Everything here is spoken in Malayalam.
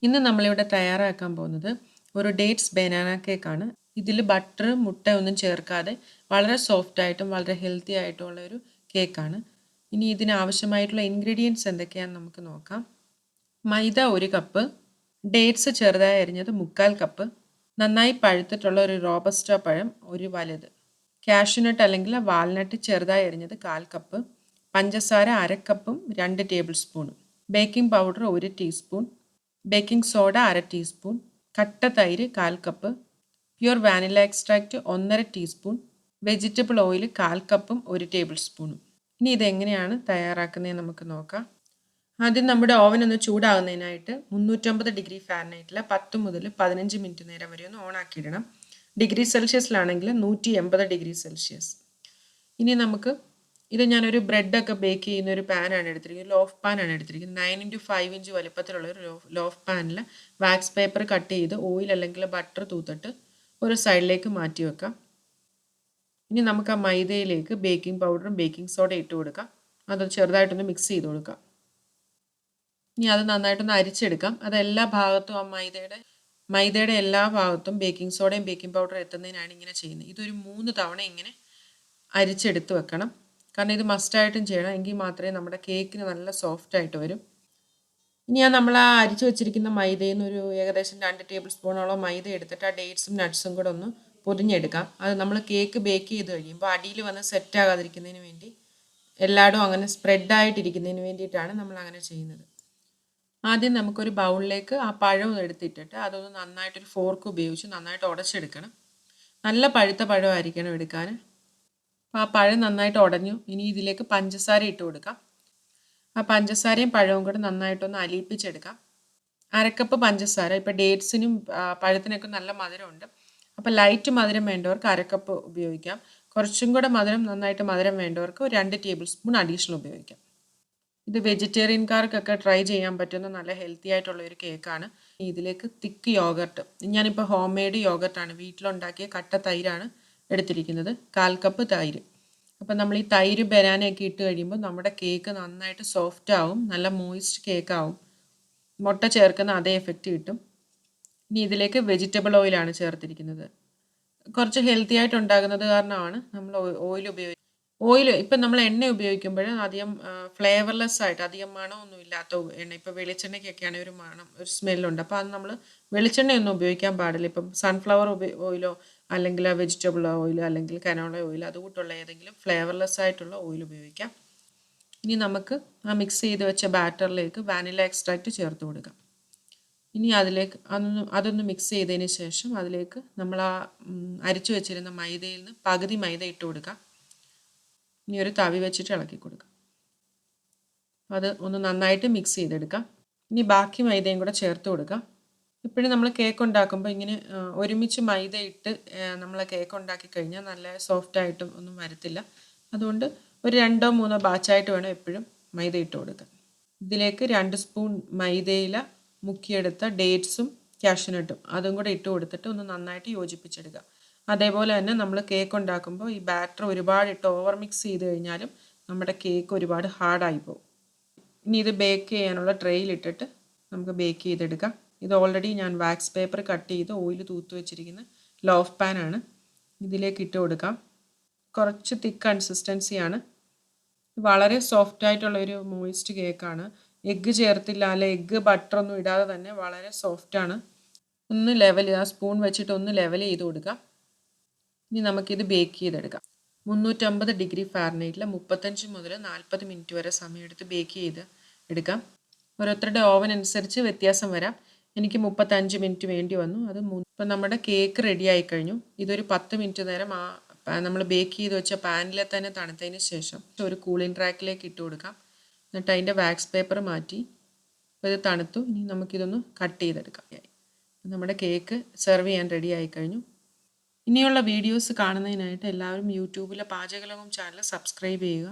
ഇന്ന് നമ്മളിവിടെ തയ്യാറാക്കാൻ പോകുന്നത് ഒരു ഡേറ്റ്സ് ബനാന കേക്കാണ്. ഇതിൽ ബട്ടർ മുട്ട ഒന്നും ചേർക്കാതെ വളരെ സോഫ്റ്റ് ആയിട്ടും വളരെ ഹെൽത്തി ആയിട്ടുള്ള ഒരു കേക്കാണ്. ഇനി ഇതിനാവശ്യമായിട്ടുള്ള ഇൻഗ്രീഡിയൻസ് എന്തൊക്കെയാണെന്ന് നമുക്ക് നോക്കാം. മൈദ 1 കപ്പ്, ഡേറ്റ്സ് ചെറുതായി അരിഞ്ഞത് 1/4 കപ്പ്, നന്നായി പഴുത്തിട്ടുള്ള ഒരു റോബസ്റ്റ പഴം ഒരു വലുത്, കാഷ്യൂനട്ട് അല്ലെങ്കിൽ വാൽനട്ട് ചെറുതായി അരിഞ്ഞത് 1/4 കപ്പ്, പഞ്ചസാര 1/2 കപ്പും 2 ടേബിൾ സ്പൂണും, baking powder 1 teaspoon, baking soda 1/2 teaspoon, കട്ട തൈര് 1/4 cup, pure vanilla extract 1/2 teaspoon, vegetable oil 1/4 കപ്പും 1 ടേബിൾ സ്പൂണും. ഇനി ഇതെങ്ങനെയാണ് തയ്യാറാക്കുന്നതെന്ന് നമുക്ക് നോക്കാം. ആദ്യം നമ്മുടെ ഓവൻ ഒന്ന് ചൂടാകുന്നതിനായിട്ട് 350 ഡിഗ്രി ഫാരനൈറ്റിൽ 10 മുതൽ 15 മിനിറ്റ് നേരം വരെ ഒന്ന് ഓണാക്കിയിടണം. ഡിഗ്രി സെൽഷ്യസിലാണെങ്കിൽ 180 ഡിഗ്രി സെൽഷ്യസ്. ഇനി നമുക്ക് ഇത് ഞാനൊരു ബ്രെഡൊക്കെ ബേക്ക് ചെയ്യുന്ന ഒരു പാനാണ് എടുത്തിരിക്കുന്നത്, ലോഫ് പാനാണ് എടുത്തിരിക്കുന്നത്. 9x5 ഇഞ്ച് വലിപ്പത്തിലുള്ള ഒരു ലോഫ് പാനിൽ വാക്സ് പേപ്പർ കട്ട് ചെയ്ത് ഓയിൽ അല്ലെങ്കിൽ ബട്ടർ തൂത്തിട്ട് ഒരു സൈഡിലേക്ക് മാറ്റി വെക്കാം. ഇനി നമുക്ക് ആ മൈദയിലേക്ക് ബേക്കിംഗ് പൗഡറും ബേക്കിംഗ് സോഡ ഇട്ട് കൊടുക്കാം. അത് ചെറുതായിട്ടൊന്ന് മിക്സ് ചെയ്ത് കൊടുക്കാം. ഇനി അത് നന്നായിട്ടൊന്ന് അരിച്ചെടുക്കാം. അത് എല്ലാ ഭാഗത്തും ആ മൈദയുടെ എല്ലാ ഭാഗത്തും ബേക്കിംഗ് സോഡയും ബേക്കിംഗ് പൗഡറും എത്തുന്നതിനാണ് ഇങ്ങനെ ചെയ്യുന്നത്. ഇതൊരു 3 തവണ ഇങ്ങനെ അരിച്ചെടുത്ത് വെക്കണം. കാരണം ഇത് മസ്റ്റായിട്ടും ചെയ്യണം, എങ്കിൽ മാത്രമേ നമ്മുടെ കേക്കിന് നല്ല സോഫ്റ്റ് ആയിട്ട് വരും. ഇനി നമ്മൾ ആ അരിച്ചു വെച്ചിരിക്കുന്ന മൈദയിൽ നിന്ന് ഒരു ഏകദേശം 2 ടേബിൾ സ്പൂണോളം മൈദ എടുത്തിട്ട് ആ ഡേറ്റ്സും നട്ട്സും കൂടെ ഒന്ന് പൊതിഞ്ഞെടുക്കാം. അത് നമ്മൾ കേക്ക് ബേക്ക് ചെയ്ത് കഴിയുമ്പോൾ അടിയിൽ വന്ന് സെറ്റ് ആകാതിരിക്കുന്നതിന് വേണ്ടി, എല്ലായിടും അങ്ങനെ സ്പ്രെഡായിട്ടിരിക്കുന്നതിന് വേണ്ടിയിട്ടാണ് നമ്മൾ അങ്ങനെ ചെയ്യുന്നത്. ആദ്യം നമുക്കൊരു ബൗളിലേക്ക് ആ പഴം എടുത്തിട്ടിട്ട് അതൊന്ന് നന്നായിട്ടൊരു ഫോർക്ക് ഉപയോഗിച്ച് നന്നായിട്ട് ഉടച്ചെടുക്കണം. നല്ല പഴുത്ത പഴമായിരിക്കണം എടുക്കാൻ. അപ്പോൾ ആ പഴം നന്നായിട്ട് ഉടഞ്ഞു. ഇനി ഇതിലേക്ക് പഞ്ചസാര ഇട്ട് കൊടുക്കാം. ആ പഞ്ചസാരയും പഴവും കൂടെ നന്നായിട്ടൊന്ന് അലിയിപ്പിച്ചെടുക്കാം. 1/2 കപ്പ് പഞ്ചസാര. ഇപ്പോൾ ഡേറ്റ്സിനും പഴത്തിനൊക്കെ നല്ല മധുരമുണ്ട്. അപ്പോൾ ലൈറ്റ് മധുരം വേണ്ടവർക്ക് 1/2 കപ്പ് ഉപയോഗിക്കാം. കുറച്ചും കൂടെ നന്നായിട്ട് മധുരം വേണ്ടവർക്ക് 2 ടേബിൾ സ്പൂൺ അഡീഷണൽ ഉപയോഗിക്കാം. ഇത് വെജിറ്റേറിയൻകാർക്കൊക്കെ ട്രൈ ചെയ്യാൻ പറ്റുന്ന നല്ല ഹെൽത്തി ആയിട്ടുള്ള ഒരു കേക്കാണ്. ഇതിലേക്ക് തിക്ക് യോഗർട്ട്, ഞാനിപ്പോൾ ഹോം മെയ്ഡ് യോഗർട്ടാണ്, വീട്ടിലുണ്ടാക്കിയ കട്ട തൈരാണ് എടുത്തിരിക്കുന്നത്, 1/4 കപ്പ് തൈര്. അപ്പം നമ്മൾ ഈ തൈര് ബനാനയൊക്കെ ഇട്ട് കഴിയുമ്പോൾ നമ്മുടെ കേക്ക് നന്നായിട്ട് സോഫ്റ്റ് ആവും, നല്ല മോയിസ്റ്റ് കേക്കാവും. മുട്ട ചേർക്കുന്ന അതേ എഫക്റ്റ് കിട്ടും. ഇനി ഇതിലേക്ക് വെജിറ്റബിൾ ഓയിലാണ് ചേർത്തിരിക്കുന്നത്. കുറച്ച് ഹെൽത്തി ആയിട്ട് ഉണ്ടാകുന്നത് കാരണമാണ് നമ്മൾ ഓയിൽ ഉപയോഗിക്കുന്നത്. ഓയിൽ ഇപ്പം നമ്മൾ എണ്ണ ഉപയോഗിക്കുമ്പോൾ അധികം ഫ്ലേവർലെസ് ആയിട്ട് അധികം മണമൊന്നും ഇല്ലാത്ത എണ്ണ, ഇപ്പോൾ വെളിച്ചെണ്ണയ്ക്കൊക്കെയാണ് ഒരു മണം, ഒരു സ്മെല്ലുണ്ട്. അപ്പോൾ അത് നമ്മൾ വെളിച്ചെണ്ണയൊന്നും ഉപയോഗിക്കാൻ പാടില്ല. ഇപ്പം സൺഫ്ലവർ ഓയിലോ അല്ലെങ്കിൽ വെജിറ്റബിൾ ഓയിൽ അല്ലെങ്കിൽ കനോള ഓയിൽ അതുകൂട്ടുള്ള ഏതെങ്കിലും ഫ്ലേവർലെസ് ആയിട്ടുള്ള ഓയിൽ ഉപയോഗിക്കാം. ഇനി നമുക്ക് ആ മിക്സ് ചെയ്ത് വെച്ച ബാറ്ററിലേക്ക് വാനില എക്സ്ട്രാക്റ്റ് ചേർത്ത് കൊടുക്കാം. ഇനി അതിലേക്ക് അതൊന്ന് മിക്സ് ചെയ്തതിന് ശേഷം അതിലേക്ക് നമ്മൾ ആ അരിച്ചു വെച്ചിരുന്ന മൈദയിൽ നിന്ന് പകുതി മൈദ ഇട്ട് കൊടുക്കാം. ഇനി ഒരു തവി വെച്ചിട്ട് ഇളക്കി കൊടുക്കാം. അത് ഒന്ന് നന്നായിട്ട് മിക്സ് ചെയ്തെടുക്കാം. ഇനി ബാക്കി മൈദയും കൂടെ ചേർത്ത് കൊടുക്കാം. ഇപ്പോഴും നമ്മൾ കേക്ക് ഉണ്ടാക്കുമ്പോൾ ഇങ്ങനെ ഒരുമിച്ച് മൈദ ഇട്ട് നമ്മൾ കേക്ക് ഉണ്ടാക്കി കഴിഞ്ഞാൽ നല്ല സോഫ്റ്റായിട്ടും ഒന്നും വരത്തില്ല. അതുകൊണ്ട് ഒരു 2-3 ബാച്ചായിട്ട് വേണം എപ്പോഴും മൈദ ഇട്ട് കൊടുക്കാൻ. ഇതിലേക്ക് 2 സ്പൂൺ മൈദയില മുക്കിയെടുത്ത ഡേറ്റ്സും കാഷ്യൂനട്ടും അതും കൂടെ ഇട്ട് കൊടുത്തിട്ട് ഒന്ന് നന്നായിട്ട് യോജിപ്പിച്ചെടുക്കുക. അതേപോലെ തന്നെ നമ്മൾ കേക്ക് ഉണ്ടാക്കുമ്പോൾ ഈ ബാറ്റർ ഒരുപാട് ഇട്ട് ഓവർ മിക്സ് ചെയ്ത് കഴിഞ്ഞാലും നമ്മുടെ കേക്ക് ഒരുപാട് ഹാർഡായി പോകും. ഇനി ഇത് ബേക്ക് ചെയ്യാനുള്ള ട്രെയിലിട്ടിട്ട് നമുക്ക് ബേക്ക് ചെയ്തെടുക്കാം. ഇത് ഓൾറെഡി ഞാൻ വാക്സ് പേപ്പർ കട്ട് ചെയ്ത് ഓയിൽ തൂത്ത് വെച്ചിരിക്കുന്ന ലോഫ് പാനാണ്. ഇതിലേക്ക് ഇട്ട് കൊടുക്കാം. കുറച്ച് തിക്ക് കൺസിസ്റ്റൻസിയാണ്. വളരെ സോഫ്റ്റ് ആയിട്ടുള്ള ഒരു മോയിസ്റ്റ് കേക്കാണ്. എഗ്ഗ് ചേർത്തില്ല, അല്ലെ എഗ്ഗ് ബട്ടറൊന്നും ഇടാതെ തന്നെ വളരെ സോഫ്റ്റാണ്. ഒന്ന് ലെവൽ, ആ സ്പൂൺ വെച്ചിട്ട് ഒന്ന് ലെവൽ ചെയ്ത് കൊടുക്കാം. ഇനി നമുക്കിത് ബേക്ക് ചെയ്തെടുക്കാം. 350 ഡിഗ്രി ഫാരനൈറ്റിൽ 35 മുതൽ 40 മിനിറ്റ് വരെ സമയമെടുത്ത് ബേക്ക് ചെയ്ത് എടുക്കാം. ഓരോരുത്തരുടെ ഓവൻ അനുസരിച്ച് വ്യത്യാസം വരാം. എനിക്ക് 35 മിനിറ്റ് വേണ്ടി വന്നു. ഇപ്പം നമ്മുടെ കേക്ക് റെഡി ആയി കഴിഞ്ഞു. ഇതൊരു 10 മിനിറ്റ് നേരം നമ്മൾ ബേക്ക് ചെയ്ത് വെച്ച പാനിലെ തന്നെ തണുത്തതിന് ശേഷം ഒരു കൂളിംഗ് റാക്കിലേക്ക് ഇട്ട് കൊടുക്കാം. എന്നിട്ട് അതിൻ്റെ വാക്സ് പേപ്പർ മാറ്റി. അപ്പോൾ ഇത് തണുത്തു. ഇനി നമുക്കിതൊന്ന് കട്ട് ചെയ്തെടുക്കാം. നമ്മുടെ കേക്ക് സെർവ് ചെയ്യാൻ റെഡി ആയി കഴിഞ്ഞു. ഇനിയുള്ള വീഡിയോസ് കാണുന്നതിനായിട്ട് എല്ലാവരും യൂട്യൂബിലെ പാചകലോകം ചാനൽ സബ്സ്ക്രൈബ് ചെയ്യുക.